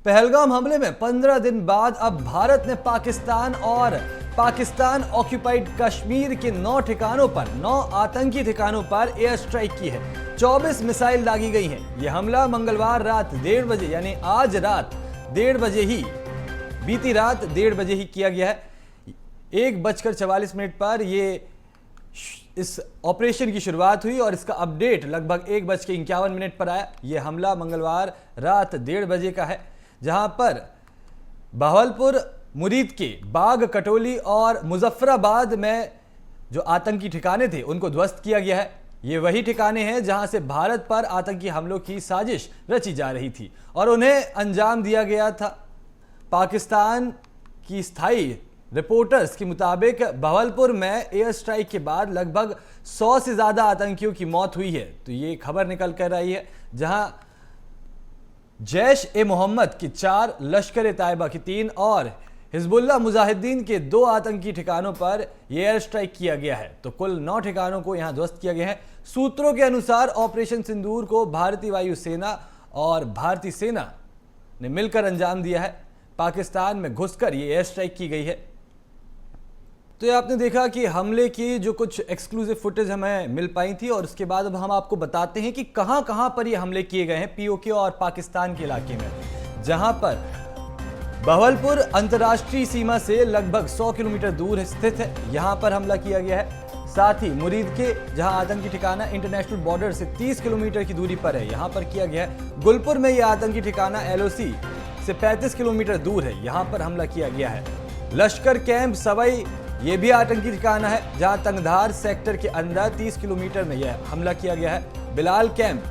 पहलगाम हमले में 15 दिन बाद अब भारत ने पाकिस्तान ऑक्यूपाइड कश्मीर के 9 ठिकानों पर 9 आतंकी ठिकानों पर एयर स्ट्राइक की है। 24 मिसाइल दागी गई हैं। यह हमला मंगलवार रात 1:30 बजे यानी आज रात 1:30 बजे ही बीती रात 1:30 बजे ही किया गया है। 1:44 पर ये इस ऑपरेशन की शुरुआत हुई और इसका अपडेट लगभग 1:51 पर आया। यह हमला मंगलवार रात 1:30 बजे का है, जहां पर बहवलपुर, मुरीद के बाग, कटोली और मुजफ्फराबाद में जो आतंकी ठिकाने थे उनको ध्वस्त किया गया है। ये वही ठिकाने हैं जहां से भारत पर आतंकी हमलों की साजिश रची जा रही थी और उन्हें अंजाम दिया गया था। पाकिस्तान की स्थायी रिपोर्टर्स के मुताबिक बहवलपुर में एयर स्ट्राइक के बाद लगभग 100 से ज्यादा आतंकियों की मौत हुई है। तो ये खबर निकल कर आई है, जहां जैश-ए-मोहम्मद की 4, लश्कर-ए-तैयबा की 3 और हिजबुल्लाह मुजाहिदीन के 2 आतंकी ठिकानों पर यह एयर स्ट्राइक किया गया है। तो कुल 9 ठिकानों को यहां ध्वस्त किया गया है। सूत्रों के अनुसार ऑपरेशन सिंदूर को भारतीय वायुसेना और भारतीय सेना ने मिलकर अंजाम दिया है। पाकिस्तान में घुसकर यह एयर स्ट्राइक की गई है। तो ये आपने देखा कि हमले की जो कुछ एक्सक्लूसिव फुटेज हमें मिल पाई थी और उसके बाद अब हम आपको बताते हैं कि कहां कहां पर ये हमले किए गए हैं पीओके और पाकिस्तान के इलाके में, जहां पर बहवलपुर अंतर्राष्ट्रीय सीमा से लगभग 100 किलोमीटर दूर स्थित है। यहां पर हमला किया गया है। साथ ही मुरीद के जहां आतंकी ठिकाना इंटरनेशनल बॉर्डर से 30 किलोमीटर की दूरी पर है, यहां पर किया गया है। गुलपुर में यह आतंकी ठिकाना एलओसी से 35 किलोमीटर दूर है, यहां पर हमला किया गया है। लश्कर कैंप सवई ये भी आतंकी ठिकाना है, जहां तंगधार सेक्टर के अंदर 30 किलोमीटर में यह हमला किया गया है। बिलाल कैंप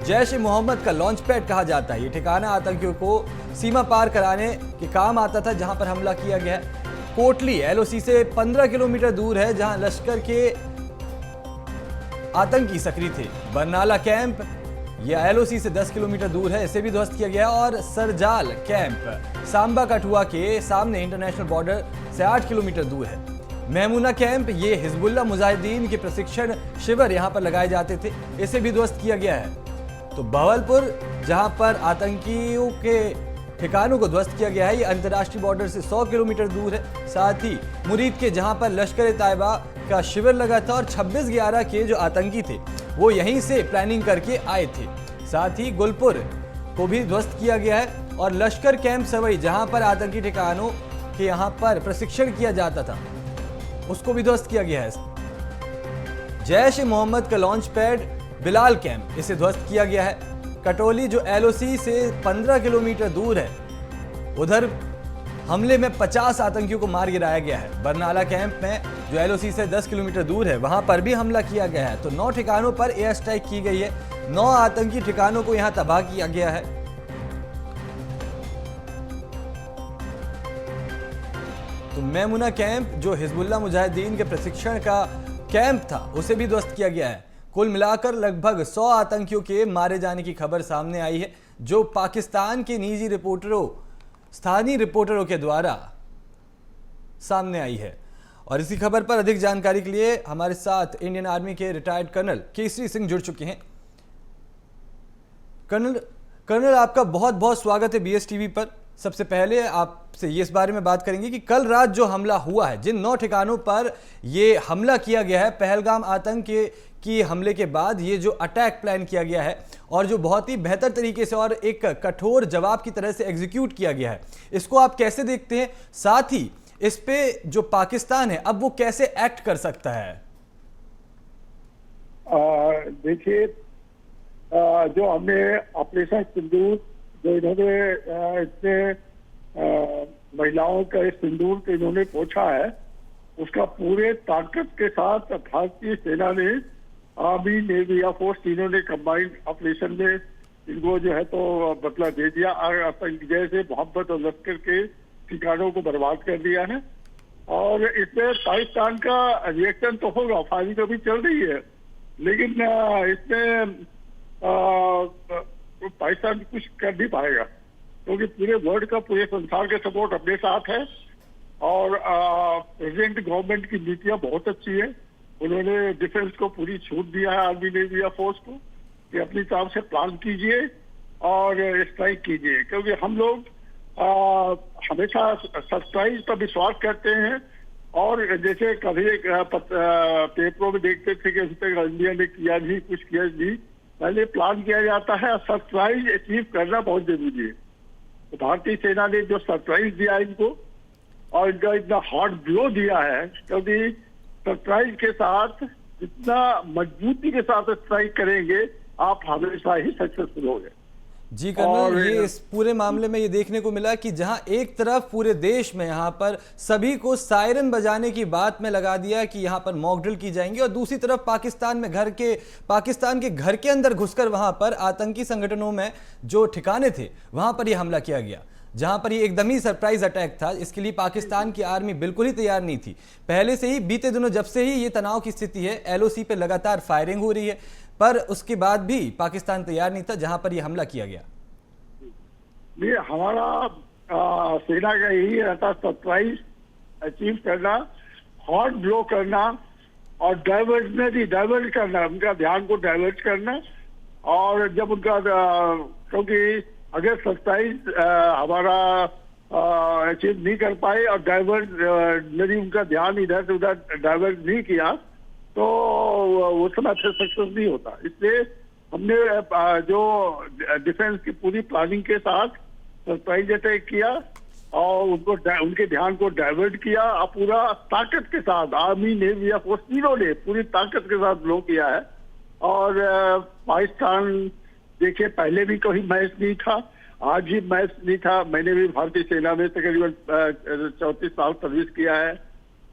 जैश-ए-मोहम्मद का लॉन्च पैड कहा जाता है। ये ठिकाना आतंकियों को सीमा पार कराने के काम आता था, जहां पर हमला किया गया है। कोटली एलओसी से 15 किलोमीटर दूर है, जहां लश्कर के आतंकी सक्रिय थे। बरनाला कैंप यह एलओसी से 10 किलोमीटर दूर है, इसे भी ध्वस्त किया गया। और सरजाल कैंप सांबा कठुआ के सामने इंटरनेशनल बॉर्डर से 8 किलोमीटर दूर है। मेहमूना कैंप ये हिजबुल्लाह मुजाहिदीन के प्रशिक्षण शिविर यहां पर लगाए जाते थे, इसे भी ध्वस्त किया गया है। तो बहवलपुर जहां पर आतंकियों के ठिकानों को ध्वस्त किया गया है, ये अंतर्राष्ट्रीय बॉर्डर से 100 किलोमीटर दूर है। साथ ही मुरीद के जहां पर लश्कर-ए-तैयबा का शिविर लगा था और 26/11 के जो आतंकी थे वो यहीं से प्लानिंग करके आए थे। साथ ही गुलपुर को भी ध्वस्त किया गया है और लश्कर कैंप सवई जहां पर आतंकी ठिकानों के यहां पर प्रशिक्षण किया जाता था उसको भी ध्वस्त किया गया है। जैश-ए-मोहम्मद का लॉन्च पैड बिलाल कैंप, इसे ध्वस्त किया गया है। कटोली जो एलओसी से 15 किलोमीटर दूर है, उधर हमले में 50 आतंकियों को मार गिराया गया है। बरनाला कैंप में जो एलओसी से 10 किलोमीटर दूर है, वहां पर भी हमला किया गया है। तो 9 ठिकानों पर एयर स्ट्राइक की गई है। 9 आतंकी ठिकानों को यहां तबाह किया गया है। तो मेहमूना कैंप जो हिजबुल्लाह मुजाहिदीन के प्रशिक्षण का कैंप था, उसे भी ध्वस्त किया गया है। कुल मिलाकर लगभग 100 आतंकियों के मारे जाने की खबर सामने आई है, जो पाकिस्तान के निजी रिपोर्टरों, स्थानीय रिपोर्टरों के द्वारा सामने आई है। और इसी खबर पर अधिक जानकारी के लिए हमारे साथ इंडियन आर्मी के रिटायर्ड कर्नल केसरी सिंह जुड़ चुके हैं। कर्नल आपका बहुत बहुत स्वागत है बीएस टीवी पर। सबसे पहले आपसे ये इस बारे में बात करेंगे कि कल रात जो हमला हुआ है, जिन 9 ठिकानों पर ये हमला किया गया है, पहलगाम आतंक की हमले के बाद ये जो अटैक प्लान किया गया है और जो बहुत ही बेहतर तरीके से और एक कठोर जवाब की तरह से एग्जीक्यूट किया गया है, इसको आप कैसे देखते हैं? साथ ही इस पे जो पाकिस्तान है अब वो कैसे एक्ट कर सकता है? देखिए, जो हमने ऑपरेशन सिंदूर जो इन्होंने इसमें महिलाओं का सिंदूर को इन्होंने पोछा है, उसका पूरे ताकत के साथ भारतीय सेना ने, आर्मी, नेवी, एयर फोर्स तीनों ने कंबाइंड ऑपरेशन में इनको जो है तो बदला दे दिया। जैसे मोहब्बत और लश्कर के ठिकानों को बर्बाद कर दिया है। और इसमें पाकिस्तान का रिएक्शन तो होगा, फायरिंग तो भी चल रही है, लेकिन इसमें पाकिस्तान कुछ कर नहीं पाएगा, क्योंकि पूरे वर्ल्ड का, पूरे संसार का सपोर्ट अपने साथ है। और प्रेसिडेंट गवर्नमेंट की नीतियां बहुत अच्छी है। उन्होंने डिफेंस को पूरी छूट दिया है, आर्मी, नेवी, एयर फोर्स को, कि अपनी तरफ से प्लान कीजिए और स्ट्राइक कीजिए, क्योंकि हम लोग हमेशा सरप्राइज पर विश्वास करते हैं। और जैसे कभी पेपरों में देखते थे कि इंडिया ने किया नहीं, कुछ किया नहीं, पहले प्लान किया जाता है। सरप्राइज अचीव करना बहुत जरूरी है। तो भारतीय सेना ने जो सरप्राइज दिया इनको, और इनका इतना हॉट ब्लो दिया है, क्योंकि सरप्राइज के साथ जितना मजबूती के साथ स्ट्राइक करेंगे, आप हमेशा ही सक्सेसफुल होंगे। जी कर्नल, ये इस पूरे मामले में ये देखने को मिला कि जहां एक तरफ पूरे देश में यहाँ पर सभी को सायरन बजाने की बात में लगा दिया कि यहाँ पर मॉक ड्रिल की जाएंगी, और दूसरी तरफ पाकिस्तान के घर के अंदर घुसकर वहां पर आतंकी संगठनों में जो ठिकाने थे वहां पर यह हमला किया गया, जहां पर ये एकदम ही सरप्राइज अटैक था। इसके लिए पाकिस्तान की आर्मी बिल्कुल ही तैयार नहीं थी। पहले से ही बीते दिनों जब से ही ये तनाव की स्थिति है, LOC पे लगातार फायरिंग हो रही है, पर उसके बाद भी पाकिस्तान तैयार नहीं था, जहां पर यह हमला किया गया। ये हमारा सेना का यही रहता, सरप्राइज अचीव करना, हॉट ब्लो करना, और डाइवर्ट करना, उनका ध्यान को डाइवर्ट करना। और जब उनका क्योंकि अगर सरप्राइज हमारा अचीव नहीं कर पाए और डाइवर्ट उनका ध्यान इधर से उधर डाइवर्ट नहीं किया, तो उस समय फिर सक्सेस नहीं होता। इसलिए हमने जो डिफेंस की पूरी प्लानिंग के साथ सरप्राइज अटैक किया और उनके ध्यान को डाइवर्ट किया, और पूरा ताकत के साथ आर्मी, नेवी, एयर फोर्स तीनों ने पूरी ताकत के साथ ब्लो किया है। और पाकिस्तान देखिए, पहले भी कोई मैच नहीं था, आज भी मैच नहीं था। मैंने भी भारतीय सेना में तकरीबन 34 साल सर्विस किया है,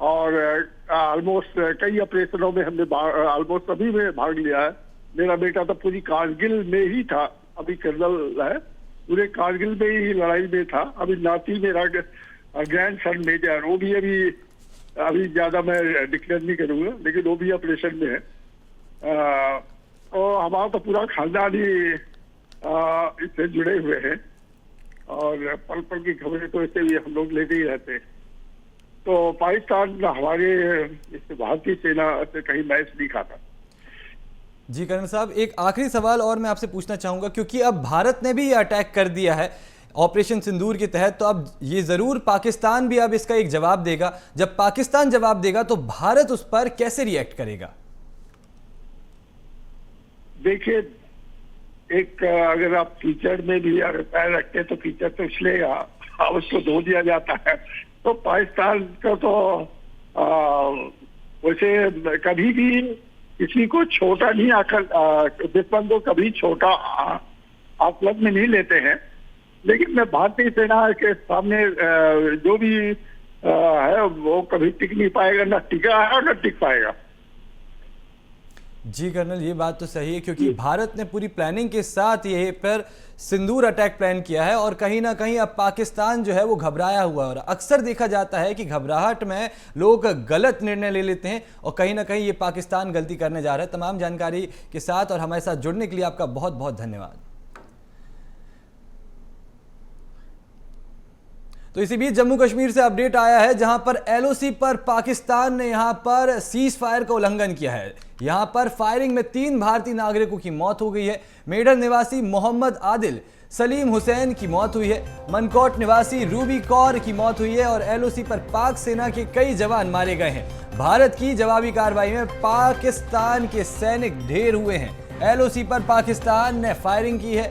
और ऑलमोस्ट कई ऑपरेशनों में हमने ऑलमोस्ट सभी में भाग लिया है। मेरा बेटा तो पूरी कारगिल में ही था, अभी कर्नल है, पूरे कारगिल में ही लड़ाई में था। अभी नाती मेरा ग्रैंड सन मेजर, वो भी अभी ज्यादा मैं डिक्लेयर नहीं करूंगा, लेकिन वो भी ऑपरेशन में है। और हमारा तो पूरा खानदान ही इससे जुड़े हुए हैं, और पल पल की खबरें तो इससे भी हम लोग लेते ही रहते हैं। तो पाकिस्तान हमारे इस भारतीय सेना से कहीं मैच नहीं खाता। जी कर्नल साहब, एक आखिरी सवाल और मैं आपसे पूछना चाहूंगा, क्योंकि अब भारत ने भी ये अटैक कर दिया है ऑपरेशन सिंदूर के तहत, तो अब ये जरूर पाकिस्तान भी अब इसका एक जवाब देगा। जब पाकिस्तान जवाब देगा तो भारत उस पर कैसे रिएक्ट करेगा? देखिए, एक अगर आप कीचड़ में भी अगर पैर रखते हैं तो कीचड़ तो उछलेगा, उसको धो दिया जाता है। तो पाकिस्तान का तो वैसे कभी भी किसी को छोटा नहीं दुश्मन को कभी छोटा आकलन में नहीं लेते हैं। लेकिन मैं भारतीय सेना के सामने जो भी है वो कभी टिक नहीं पाएगा, ना टिका है और ना टिक पाएगा। जी कर्नल, ये बात तो सही है, क्योंकि भारत ने पूरी प्लानिंग के साथ ये पर सिंदूर अटैक प्लान किया है, और कहीं ना कहीं अब पाकिस्तान जो है वो घबराया हुआ है। और अक्सर देखा जाता है कि घबराहट में लोग गलत निर्णय ले लेते हैं, और कहीं ना कहीं ये पाकिस्तान गलती करने जा रहा है। तमाम जानकारी के साथ और हमारे साथ जुड़ने के लिए आपका बहुत बहुत धन्यवाद। तो इसी बीच जम्मू कश्मीर से अपडेट आया है, जहां पर LOC पर पाकिस्तान ने यहां पर सीज फायर का उल्लंघन किया है। यहां पर फायरिंग में 3 भारतीय नागरिकों की मौत हो गई है। मेडर निवासी मोहम्मद आदिल, सलीम हुसैन की मौत हुई है। मनकोट निवासी रूबी कौर की मौत हुई है, और LOC पर पाक सेना के कई जवान मारे गए हैं। भारत की जवाबी कार्रवाई में पाकिस्तान के सैनिक ढेर हुए हैं। LOC पर पाकिस्तान ने फायरिंग की है।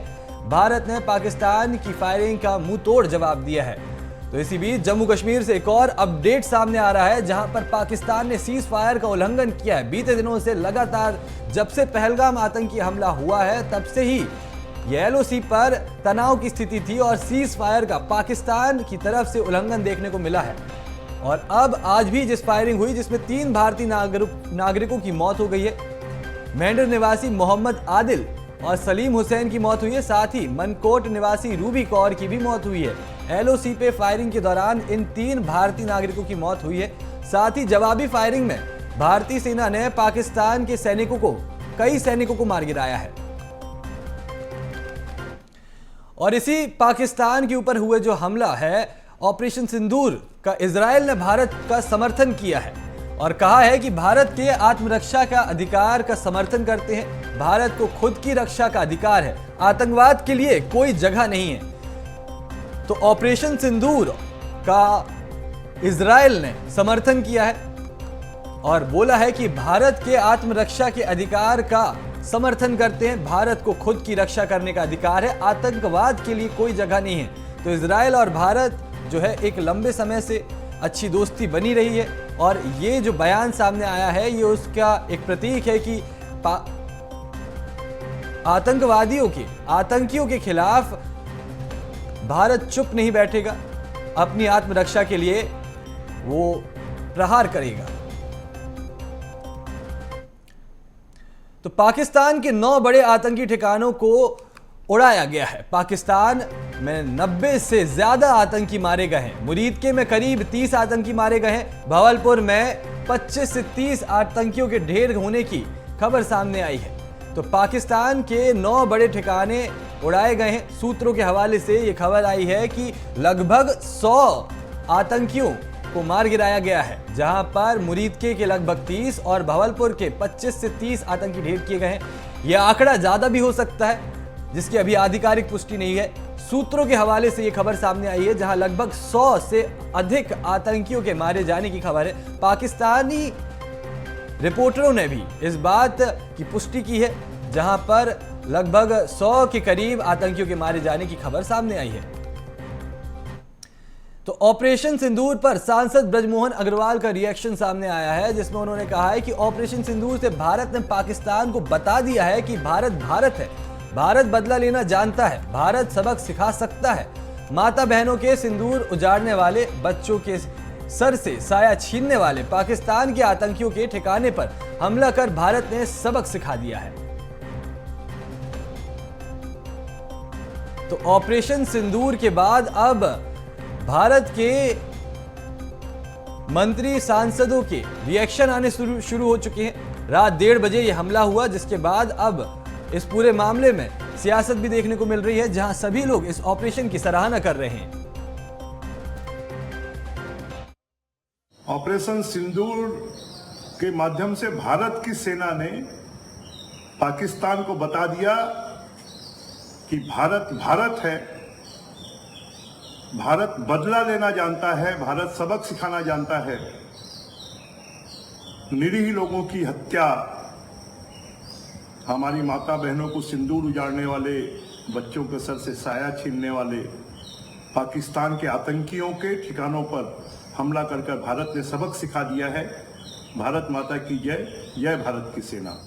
भारत ने पाकिस्तान की फायरिंग का मुंह तोड़ जवाब दिया है। तो इसी बीच जम्मू कश्मीर से एक और अपडेट सामने आ रहा है, जहां पर पाकिस्तान ने सीज फायर का उल्लंघन किया है। बीते दिनों से लगातार जब से पहलगाम आतंकी हमला हुआ है, तब से ही ये LOC पर तनाव की स्थिति थी, और सीज फायर का पाकिस्तान की तरफ से उल्लंघन देखने को मिला है। और अब आज भी जिस फायरिंग हुई, जिसमें 3 भारतीय नागरिकों की मौत हो गई है। मेंढर निवासी मोहम्मद आदिल और सलीम हुसैन की मौत हुई है, साथ ही मनकोट निवासी रूबी कौर की भी मौत हुई है। LOC पे फायरिंग के दौरान इन 3 भारतीय नागरिकों की मौत हुई है। साथ ही जवाबी फायरिंग में भारतीय सेना ने पाकिस्तान के कई सैनिकों को मार गिराया है। और इसी पाकिस्तान के ऊपर हुए जो हमला है ऑपरेशन सिंदूर का, इजराइल ने भारत का समर्थन किया है और कहा है कि भारत के आत्मरक्षा का अधिकार का समर्थन करते हैं। भारत को खुद की रक्षा का अधिकार है, आतंकवाद के लिए कोई जगह नहीं है। तो ऑपरेशन सिंदूर का इजराइल ने समर्थन किया है और बोला है कि भारत के आत्मरक्षा के अधिकार का समर्थन करते हैं। भारत को खुद की रक्षा करने का अधिकार है, आतंकवाद के लिए कोई जगह नहीं है। तो इजराइल और भारत जो है एक लंबे समय से अच्छी दोस्ती बनी रही है और ये जो बयान सामने आया है ये उसका एक प्रतीक है कि आतंकियों के खिलाफ भारत चुप नहीं बैठेगा, अपनी आत्मरक्षा के लिए वो प्रहार करेगा। तो पाकिस्तान के 9 बड़े आतंकी ठिकानों को उड़ाया गया है। पाकिस्तान में 90 से ज्यादा आतंकी मारे गए हैं। मुरीदके में करीब 30 आतंकी मारे गए हैं। भावलपुर में 25 से 30 आतंकियों के ढेर होने की खबर सामने आई है। तो पाकिस्तान के 9 बड़े ठिकाने उड़ाए गए हैं। सूत्रों के हवाले से यह खबर आई है कि लगभग 100 आतंकियों को मार गिराया गया है, जहां पर मुरीदके के लगभग 30 और भावलपुर के 25 से 30 आतंकी ढेर किए गए हैं। यह आंकड़ा ज्यादा भी हो सकता है, जिसकी अभी आधिकारिक पुष्टि नहीं है। सूत्रों के हवाले से यह खबर सामने आई है, जहां लगभग 100 से अधिक आतंकियों के मारे जाने की खबर है। पाकिस्तानी रिपोर्टरों ने भी इस बात की पुष्टि की है, जहां पर लगभग 100 के करीब आतंकियों के मारे जाने की खबर सामने आई है। तो ऑपरेशन सिंदूर पर सांसद ब्रजमोहन अग्रवाल का रिएक्शन सामने आया है, जिसमें उन्होंने कहा है कि ऑपरेशन सिंदूर से भारत ने पाकिस्तान को बता दिया है कि भारत भारत है, भारत बदला लेना जानता है, भारत सबक सिखा सकता है। माता बहनों के सिंदूर उजाड़ने वाले, बच्चों के सर से साया छीनने वाले पाकिस्तान के आतंकियों के ठिकाने पर हमला कर भारत ने सबक सिखा दिया है। तो ऑपरेशन सिंदूर के बाद अब भारत के मंत्री सांसदों के रिएक्शन आने शुरू हो चुके हैं। रात 1:30 बजे यह हमला हुआ, जिसके बाद अब इस पूरे मामले में सियासत भी देखने को मिल रही है, जहां सभी लोग इस ऑपरेशन की सराहना कर रहे हैं। ऑपरेशन सिंदूर के माध्यम से भारत की सेना ने पाकिस्तान को बता दिया कि भारत भारत है, भारत बदला लेना जानता है, भारत सबक सिखाना जानता है। निरीह लोगों की हत्या, हमारी माता बहनों को सिंदूर उजाड़ने वाले, बच्चों के सर से साया छीनने वाले पाकिस्तान के आतंकियों के ठिकानों पर हमला कर भारत ने सबक सिखा दिया है। भारत माता की जय, जय भारत की सेना।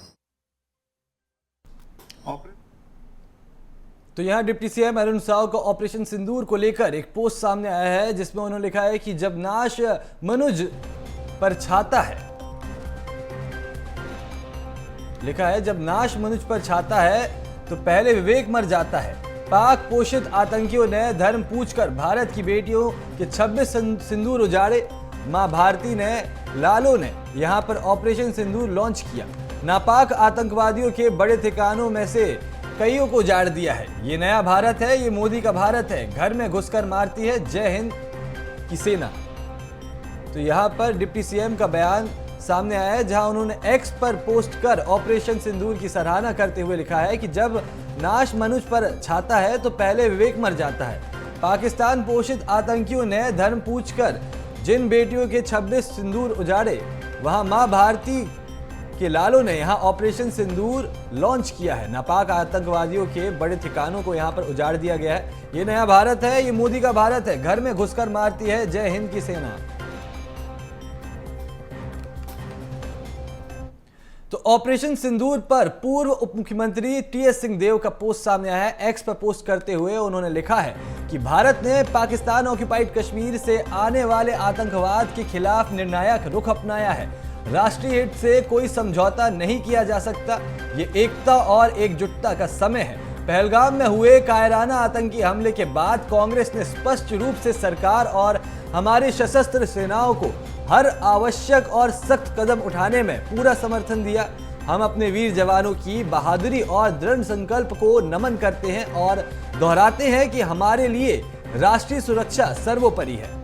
तो यहां डिप्टी सीएम अरुण साव का ऑपरेशन सिंदूर को लेकर एक पोस्ट सामने आया है, जिसमें उन्होंने लिखा है कि जब नाश मनुज पर छाता है, लिखा है जब नाश मनुज पर छाता है तो पहले विवेक मर जाता है। पाक पोषित आतंकियों ने धर्म पूछकर भारत की बेटियों के 26 सिंदूर उजाड़े। मां भारती ने, लालो ने यहां पर ऑपरेशन सिंदूर लॉन्च किया। नापाक आतंकवादियों के बड़े ठिकानों में से कईयों को उजाड़ दिया है। ये नया भारत है, ये मोदी का भारत है, घर में घुसकर मारती है जय हिंद की सेना। तो यहां पर डिप्टी सीएम का बयान सामने आया है, जहां उन्होंने एक्स पर पोस्ट कर ऑपरेशन सिंदूर की सराहना करते हुए लिखा है कि जब नाश मनुष्य पर छाता है तो पहले विवेक मर जाता है। पाकिस्तान पोषित आतंकियों ने धर्म पूछकर जिन बेटियों के 26 सिंदूर उजाड़े, वहां मां भारती के लालो ने यहां ऑपरेशन सिंदूर लॉन्च किया है। नापाक आतंकवादियों के बड़े ठिकानों को यहां पर उजाड़ दिया गया है। ये नया भारत है, ये मोदी का भारत है, घर में घुसकर मारती है जय हिंद की सेना। तो ऑपरेशन सिंदूर पर पूर्व उप मुख्यमंत्री टीएस सिंहदेव का पोस्ट सामने आया है। एक्स पर पोस्ट करते हुए उन्होंने लिखा है कि भारत ने पाकिस्तान ऑक्युपाइड कश्मीर से आने वाले आतंकवाद के खिलाफ निर्णायक रुख अपनाया है। राष्ट्रीय हित से कोई समझौता नहीं किया जा सकता। ये एकता और एकजुटता का समय है। पहलगाम में हुए कायराना आतंकी हमले के बाद कांग्रेस ने स्पष्ट रूप से सरकार और हमारी सशस्त्र सेनाओं को हर आवश्यक और सख्त कदम उठाने में पूरा समर्थन दिया। हम अपने वीर जवानों की बहादुरी और दृढ़ संकल्प को नमन करते हैं और दोहराते हैं कि हमारे लिए राष्ट्रीय सुरक्षा सर्वोपरि है।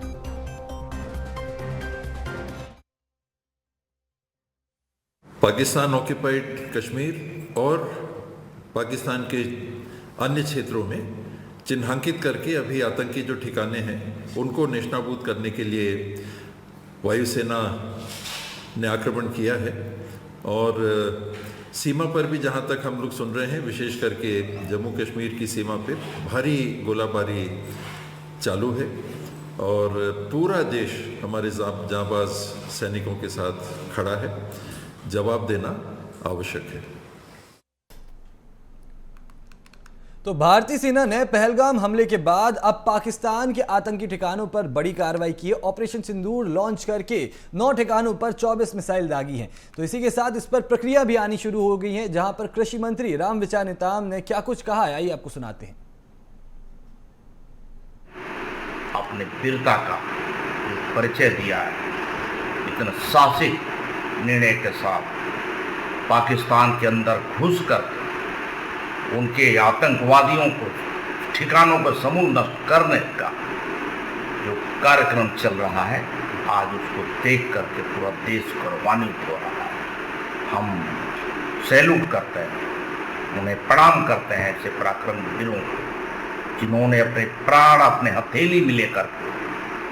पाकिस्तान ऑक्युपाइड कश्मीर और पाकिस्तान के अन्य क्षेत्रों में चिन्हांकित करके अभी आतंकी जो ठिकाने हैं उनको नेस्तनाबूद करने के लिए वायुसेना ने आक्रमण किया है। और सीमा पर भी जहां तक हम लोग सुन रहे हैं, विशेष करके जम्मू कश्मीर की सीमा पे भारी गोलाबारी चालू है और पूरा देश हमारे जांबाज सैनिकों के साथ खड़ा है। जवाब देना आवश्यक है। तो भारतीय सेना ने पहलगाम हमले के बाद अब पाकिस्तान के आतंकी ठिकानों पर बड़ी कार्रवाई की है। ऑपरेशन सिंदूर लॉन्च करके 9 ठिकानों पर 24 मिसाइल दागी हैं। तो इसी के साथ इस पर प्रक्रिया भी आनी शुरू हो गई है, जहां पर कृषि मंत्री रामविचार नेताम ने क्या कुछ कहा है, आइए आपको सुनाते हैं। अपने वीरता का परिचय दिया है, इतना साहसिक निर्णय के साथ पाकिस्तान के अंदर घुसकर उनके आतंकवादियों को ठिकानों पर समूल नष्ट करने का जो कार्यक्रम चल रहा है, आज उसको देख करके पूरा देश गौरवान्वित हो रहा है। हम सैल्यूट करते हैं, उन्हें प्रणाम करते हैं ऐसे पराक्रमी वीरों को, जिन्होंने अपने प्राण अपने हथेली में लेकर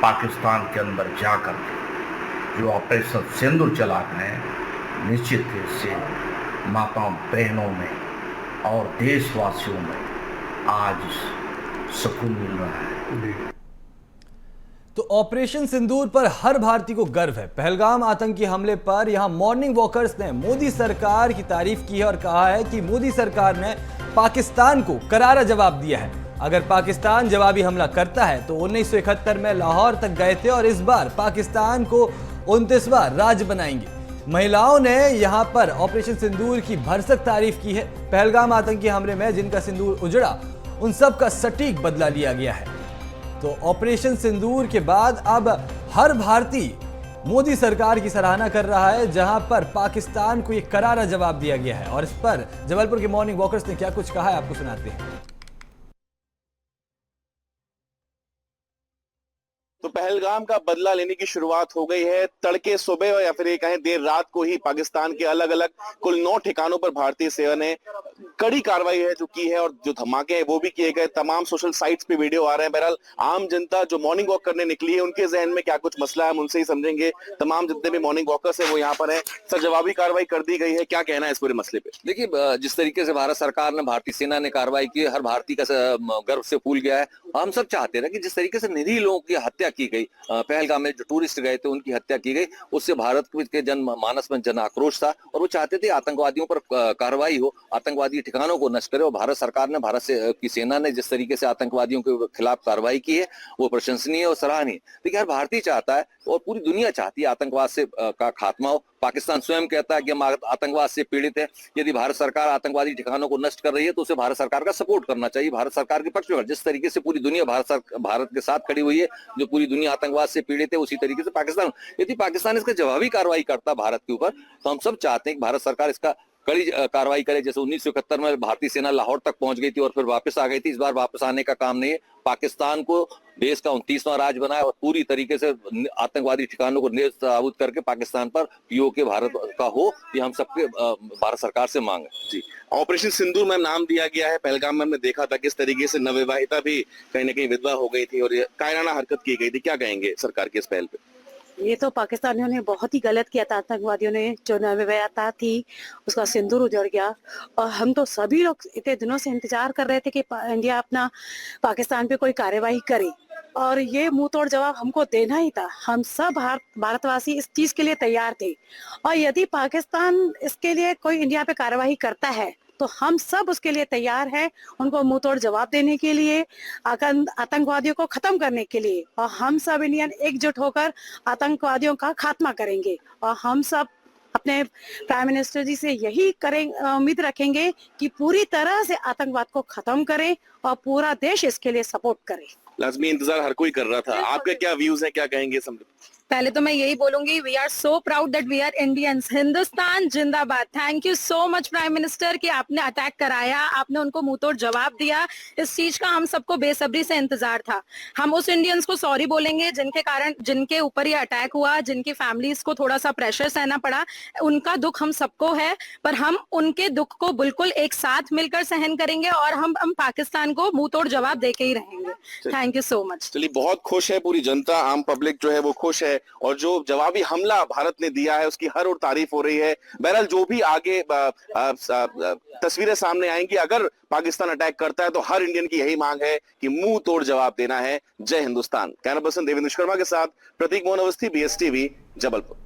पाकिस्तान के अंदर जाकर जो ऑपरेशन सिंदूर चलाते हैं। निश्चित रूप से माताओं बहनों में और देशवासियों में आज सुकून मिल रहा है। तो ऑपरेशन सिंदूर पर हर भारतीय को गर्व है। पहलगाम आतंकी हमले पर यहां मॉर्निंग वॉकर्स ने मोदी सरकार की तारीफ की है और कहा है कि मोदी सरकार ने पाकिस्तान को करारा जवाब दिया है। अगर पाकिस्तान जवाबी हमला करता है तो 1971 में लाहौर तक गए थे और इस बार पाकिस्तान को 29वां राज्य बनाएंगे। महिलाओं ने यहां पर ऑपरेशन सिंदूर की भरसक तारीफ की है। पहलगाम आतंकी हमले में जिनका सिंदूर उजड़ा, उन सब का सटीक बदला लिया गया है। तो ऑपरेशन सिंदूर के बाद अब हर भारतीय मोदी सरकार की सराहना कर रहा है, जहां पर पाकिस्तान को एक करारा जवाब दिया गया है। और इस पर जबलपुर के मॉर्निंग वॉकर्स ने क्या कुछ कहा है, आपको सुनाते हैं। तो पहलगाम का बदला लेने की शुरुआत हो गई है। तड़के सुबह या फिर ये कहें देर रात को ही पाकिस्तान के अलग अलग कुल 9 ठिकानों पर भारतीय सेना ने कड़ी कार्रवाई है जो की है और जो धमाके हैं वो भी किए गए। तमाम सोशल साइट्स पे वीडियो आ रहे हैं। बहरहाल आम जनता जो मॉर्निंग वॉक करने निकली है, उनके जहन में क्या कुछ मसला है, हम उनसे ही समझेंगे। तमाम जितने भी मॉर्निंग वॉकर्स है वो यहाँ पर है। सर, जवाबी कार्रवाई कर दी गई है, क्या कहना है इस पूरे मसले पे? देखिए, जिस तरीके से भारत सरकार ने, भारतीय सेना ने कार्रवाई की, हर भारतीय का गर्व से फूल गया है। हम सब चाहते हैं कि जिस तरीके से निरीह लोगों की हत्या की गई, पहलगाम में जो टूरिस्ट गए थे उनकी हत्या की गई, उससे भारत के जनमानस में जन आक्रोश था और वो चाहते थे आतंकवादियों पर कार्रवाई हो, आतंकवादी ठिकानों को नष्ट करे। और भारत सरकार ने, की सेना ने जिस तरीके से आतंकवादियों के खिलाफ कार्रवाई की है वो प्रशंसनीय और सराहनीय। देखिए, हर भारतीय चाहता है और पूरी दुनिया चाहती है आतंकवाद से का खात्मा हो। पाकिस्तान स्वयं कहता है कि हम आतंकवाद से पीड़ित है। यदि भारत सरकार आतंकवादी ठिकानों को नष्ट कर रही है तो उसे भारत सरकार का सपोर्ट करना चाहिए, भारत सरकार के पक्ष में। जिस तरीके से पूरी दुनिया भारत के साथ खड़ी हुई है, जो पूरी दुनिया आतंकवाद से पीड़ित है, उसी तरीके से पाकिस्तान, यदि पाकिस्तान इसका जवाबी कार्रवाई करता भारत के ऊपर, तो हम सब चाहते हैं कि भारत सरकार इसका कड़ी कार्रवाई करे। जैसे 1971 में भारतीय सेना लाहौर तक पहुंच गई थी और फिर वापस आ गई थी। इस बार वापस आने का काम नहीं है। पाकिस्तान को देश का 29वां राज्य बनाए और पूरी तरीके से आतंकवादी ठिकानों को नेस्तनाबूद करके पाकिस्तान पर पीओके भारत का हो, ये हम सबके भारत सरकार से मांग है। जी, ऑपरेशन सिंदूर में नाम दिया गया है। पहलगाम में हमने देखा था किस तरीके से नवविवाहिता भी कहीं ना कहीं विधवा हो गई थी और ये कायराना हरकत की गई थी। क्या कहेंगे सरकार की इस पहल पे? ये तो पाकिस्तानियों ने बहुत ही गलत किया था। आतंकवादियों ने जो नवविवाहिता थी उसका सिंदूर उजड़ गया और हम तो सभी लोग इतने दिनों से इंतजार कर रहे थे कि इंडिया अपना पाकिस्तान पे कोई कार्यवाही करे और ये मुंह तोड़ जवाब हमको देना ही था। हम सब भारतवासी इस चीज के लिए तैयार थे और यदि पाकिस्तान इसके लिए कोई इंडिया पे कार्यवाही करता है तो हम सब उसके लिए तैयार हैं, उनको मुंह तोड़ जवाब देने के लिए, आतंकवादियों को खत्म करने के लिए। और हम सब इंडियन एकजुट होकर आतंकवादियों का खात्मा करेंगे और हम सब अपने प्राइम मिनिस्टर जी से यही उम्मीद रखेंगे कि पूरी तरह से आतंकवाद को खत्म करें और पूरा देश इसके लिए सपोर्ट करे। लाजमी इंतजार हर कोई कर रहा था। आपके क्या व्यूज हैं, क्या कहेंगे? पहले तो मैं यही बोलूंगी, we are so proud that we are Indians. Hindustan जिंदाबाद। Thank you so much prime minister कि आपने अटैक कराया, आपने उनको मुंहतोड़ जवाब दिया। इस चीज का हम सबको बेसब्री से इंतजार था। हम उस इंडियंस को सॉरी बोलेंगे जिनके कारण, जिनके ऊपर ये अटैक हुआ, जिनकी फैमिलीज को थोड़ा सा प्रेशर सहना पड़ा, उनका दुख हम सबको है, पर हम उनके दुख को बिल्कुल एक साथ मिलकर सहन करेंगे और हम पाकिस्तान को मुंहतोड़ जवाब देके ही रहेंगे। Thank you so much. चलिए, बहुत खुश है पूरी जनता, आम पब्लिक जो है वो खुश है, और जो जवाबी हमला भारत ने दिया है उसकी हर और तारीफ हो रही है। बहरहाल जो भी आगे तस्वीरें सामने आएंगी, अगर पाकिस्तान अटैक करता है तो हर इंडियन की यही मांग है कि मुंह तोड़ जवाब देना है। जय हिंदुस्तान। कैमरा पर्सन देवेंद्र शर्मा के साथ प्रतीक मोहन अवस्थी, BSTV, जबलपुर।